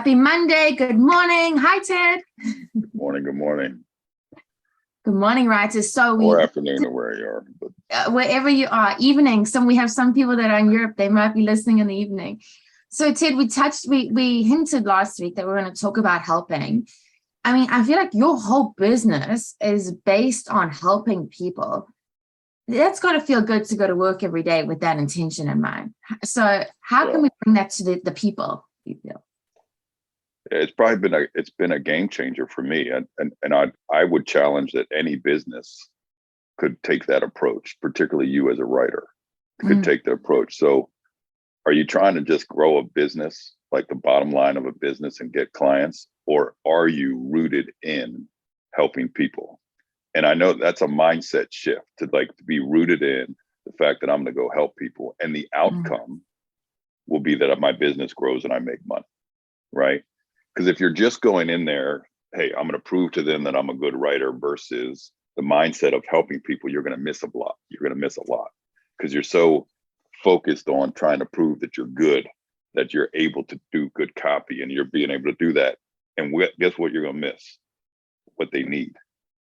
Happy Monday. Good morning. Hi, Ted. Good morning. Good morning. Good morning, writers. Or afternoon or where you are. But wherever you are, evening. We have some people that are in Europe. They might be listening in the evening. So, Ted, we hinted last week that we're going to talk about helping. I mean, I feel like your whole business is based on helping people. That's got to feel good to go to work every day with that intention in mind. So how can we bring that to the people, you feel? It's probably been a game changer for me. And I would challenge that any business could take that approach, particularly you as a writer could take the approach. So are you trying to just grow a business, like the bottom line of a business and get clients, or are you rooted in helping people? And I know that's a mindset shift to be rooted in the fact that I'm going to go help people, and the outcome will be that my business grows and I make money, right? Because if you're just going in there, hey, I'm going to prove to them that I'm a good writer versus the mindset of helping people, you're going to miss a lot. You're going to miss a lot because you're so focused on trying to prove that you're good, that you're able to do good copy, and you're being able to do that. And guess what you're going to miss? What they need.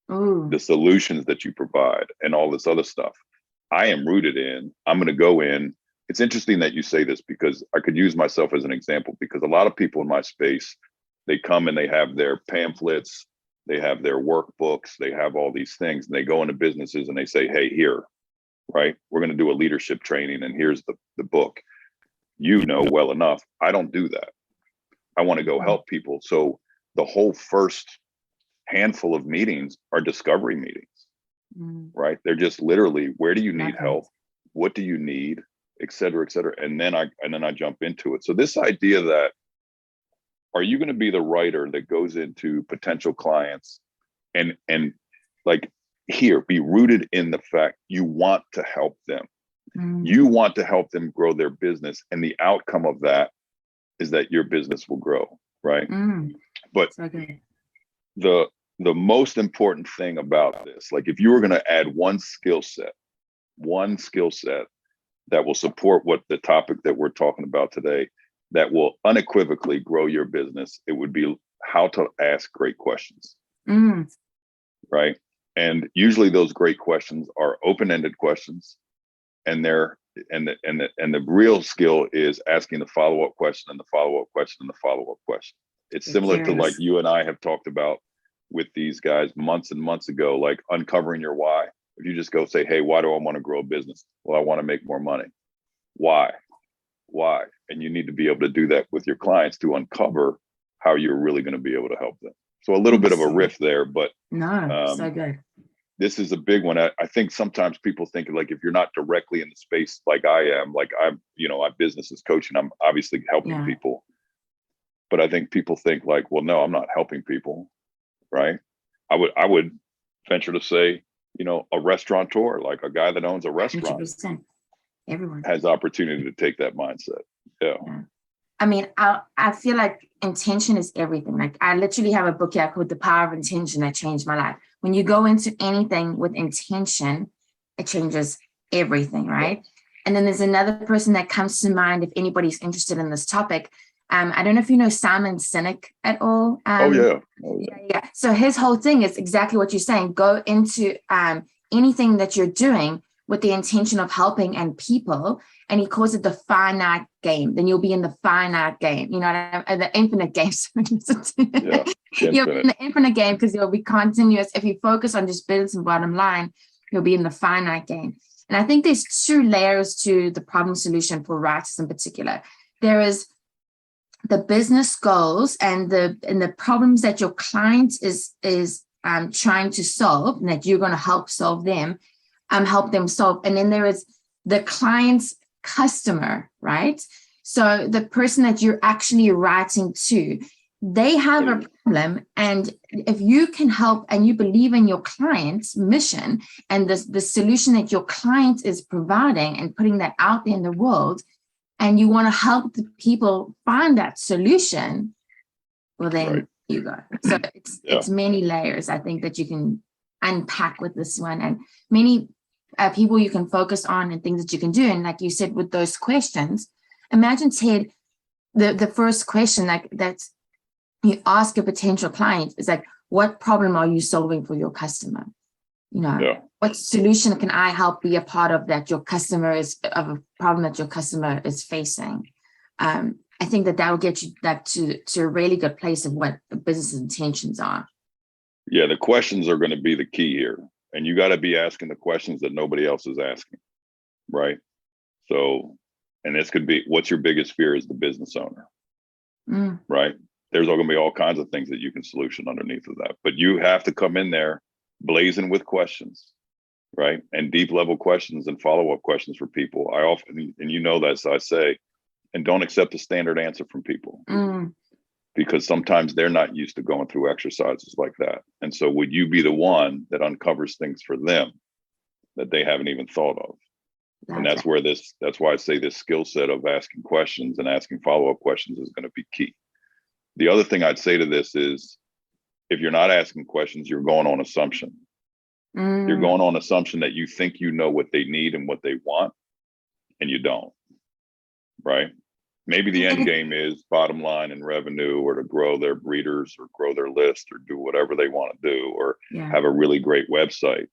The solutions that you provide and all this other stuff. I am rooted in, I'm going to go in. It's interesting that you say this because I could use myself as an example, because a lot of people in my space, they come and they have their pamphlets, they have their workbooks, they have all these things, and they go into businesses and they say, hey, here, right? We're going to do a leadership training and here's the book. You know well enough, I don't do that. I want to go help people. So the whole first handful of meetings are discovery meetings, right? They're just literally, where do you need help? What do you need? Et cetera, et cetera. And then I jump into it. So this idea that, are you going to be the writer that goes into potential clients and be rooted in the fact you want to help them. You want to help them grow their business. And the outcome of that is that your business will grow, right? But the most important thing about this, like if you were going to add one skill set that will support what the topic that we're talking about today, that will unequivocally grow your business, it would be how to ask great questions, right? And usually those great questions are open-ended questions, and the real skill is asking the follow-up question and the follow-up question and the follow-up question. It's similar to like you and I have talked about with these guys months and months ago, like uncovering your why. If you just go say, hey, why do I want to grow a business? Well, I want to make more money. Why? And you need to be able to do that with your clients to uncover how you're really going to be able to help them. So a little bit of a riff there, but so good. This is a big one. I think sometimes people think like, if you're not directly in the space like I am, like my business is coaching, I'm obviously helping people. But I think people think like, well, no, I'm not helping people, right? I would venture to say, a restaurateur, like a guy that owns a restaurant, 100%. Everyone has opportunity to take that mindset. Yeah. I mean, I feel like intention is everything. Like I literally have a book here called The Power of Intention that changed my life. When you go into anything with intention, it changes everything, right? And then there's another person that comes to mind if anybody's interested in this topic. I don't know if you know Simon Sinek at all. Yeah. So his whole thing is exactly what you're saying. Go into anything that you're doing with the intention of helping and people, and he calls it the finite game. Then you'll be in the finite game, the infinite game. You'll be in the infinite game because you'll be continuous. If you focus on just business and bottom line, you'll be in the finite game. And I think there's two layers to the problem solution for writers in particular. There is the business goals and the problems that your client is trying to solve, and that you're going to help solve them. Help them solve. And then there is the client's customer, right? So the person that you're actually writing to, they have a problem. And if you can help and you believe in your client's mission and the solution that your client is providing and putting that out there in the world, and you want to help the people find that solution, well, then you go. So it's many layers, I think, that you can unpack with this one, and many people you can focus on and things that you can do. And like you said, with those questions, imagine, Ted, the first question, like that's you ask a potential client, it's like, what problem are you solving for your customer? What solution can I help be a part of that your customer is of a problem that your customer is facing? I think that will get you back to a really good place of what the business intentions are. Yeah, the questions are going to be the key here. And you got to be asking the questions that nobody else is asking, right? So, and this could be, what's your biggest fear as the business owner, right? There's going to be all kinds of things that you can solution underneath of that. But you have to come in there blazing with questions, right? And deep level questions and follow-up questions for people. I often, and you know that, so I say, and don't accept a standard answer from people because sometimes they're not used to going through exercises like that. And so would you be the one that uncovers things for them that they haven't even thought of? And that's why I say this skill set of asking questions and asking follow-up questions is going to be key. The other thing I'd say to this is, if you're not asking questions, you're going on assumption. You're going on assumption that you think you know what they need and what they want, and you don't, right? Maybe the end game is bottom line and revenue, or to grow their breeders or grow their list or do whatever they want to do, or have a really great website.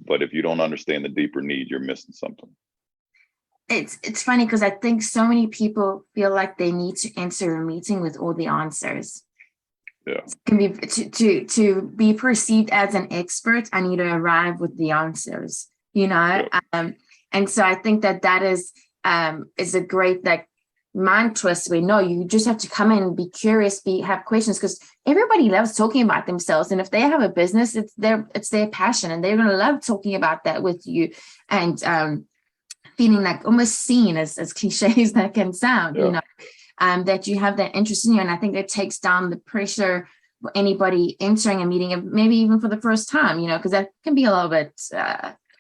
But if you don't understand the deeper need, you're missing something. It's funny because I think so many people feel like they need to enter a meeting with all the answers. Yeah. It can be to be perceived as an expert, I need to arrive with the answers, and so I think that is a great mind twist. We know you just have to come in and be curious, have questions, because everybody loves talking about themselves, and if they have a business, it's their passion, and they're going to love talking about that with you, and feeling like almost seen, as cliche as that can sound, that you have that interest in you. And I think that takes down the pressure for anybody entering a meeting, and maybe even for the first time, because that can be a little bit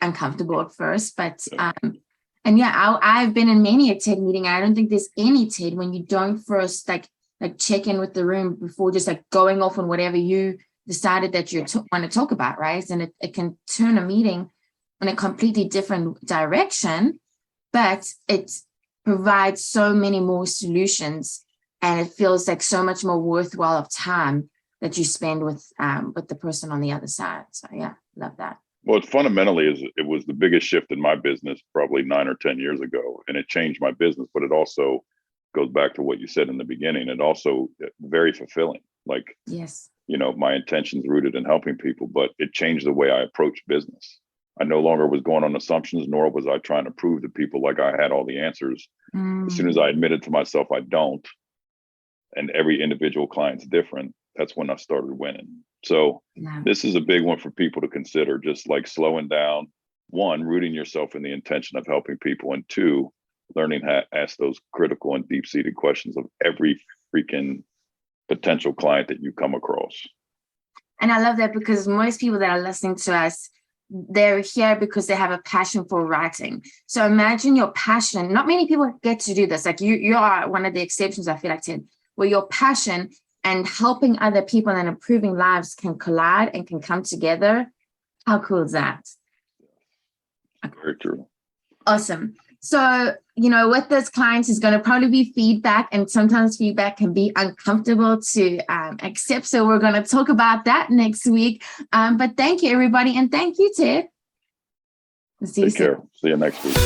uncomfortable at first. But I've been in many a TED meeting. I don't think there's any TED when you don't first like check in with the room before just going off on whatever you decided that you want to talk about, right? And it can turn a meeting in a completely different direction, but it provides so many more solutions, and it feels like so much more worthwhile of time that you spend with the person on the other side. So love that. Well, it was the biggest shift in my business probably 9 or 10 years ago, and it changed my business, but it also goes back to what you said in the beginning. It also very fulfilling. Yes, my intentions rooted in helping people, but it changed the way I approach business. I no longer was going on assumptions, nor was I trying to prove to people like I had all the answers. As soon as I admitted to myself I don't, and every individual client's different, that's when I started winning. So this is a big one for people to consider, just slowing down, one, rooting yourself in the intention of helping people, and two, learning how to ask those critical and deep-seated questions of every freaking potential client that you come across. And I love that, because most people that are listening to us, they're here because they have a passion for writing. So imagine your passion. Not many people get to do this. You are one of the exceptions, I feel like, Ted, where your passion and helping other people and improving lives can collide and can come together. How cool is that? Very true. Awesome. So, with those clients is going to probably be feedback, and sometimes feedback can be uncomfortable to accept. So we're going to talk about that next week. But thank you, everybody. And thank you, Ted. Take care. See you next week.